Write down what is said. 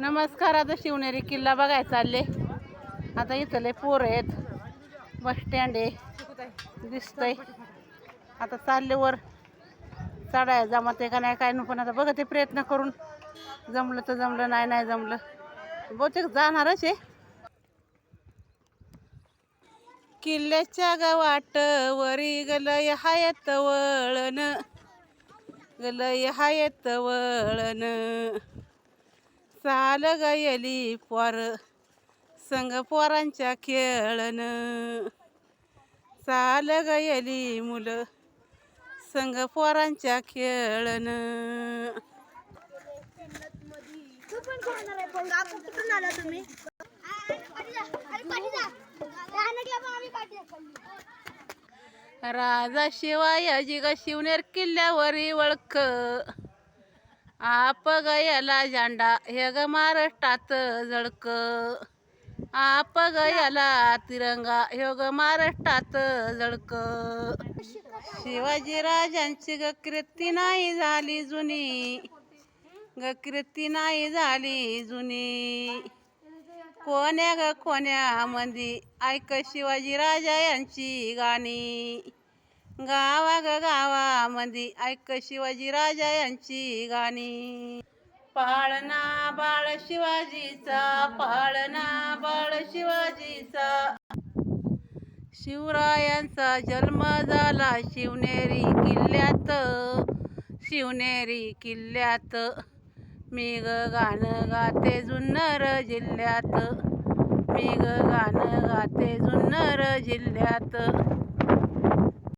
नमस्कार. आता शिवनेरी किल्ला बघायला चालले. आता इथं लय पोरं आहेत. बस स्टँड आहे दिसतंय. आता चालले वर चढाय जमते का नाही काय पण आता बघते प्रयत्न करून. जमलं तर जमलं, नाही नाही जमलं बहुतेक जाणारच आहे. किल्ल्याच्या गावाट वरी गलय हायत वळण, गलय हायत वळण. चाल गयली पोर संग पोरांच्या खेळण, चाल गयली मुलं संग पोरांच्या खेळण. राजा शिवायाजी ग शिवनेर किल्ल्यावरी वळख, आप गयाला झेंडा हे ग महाराष्ट्रात झळक. आप गयाला तिरंगा हे ग महाराष्ट्रात झळक. शिवाजी राजांची ग कीर्ती नाही झाली जुनी, ग कीर्ती नाही झाली जुनी. कोण्या ग कोण्या मंदी ऐक शिवाजी राजा यांची गाणी. गावा ग गावामंदी ऐक शिवाजी राजा यांची गाणी. पाळणा बाळ शिवाजीचा, पाळणा बाळ शिवाजीचा. शिवरायांचा जन्म झाला शिवनेरी किल्ल्यात, शिवनेरी किल्ल्यात. मी ग गाणं गाते जुन्नर जिल्ह्यात, मी ग गाणं गाते जुन्नर जिल्ह्यात.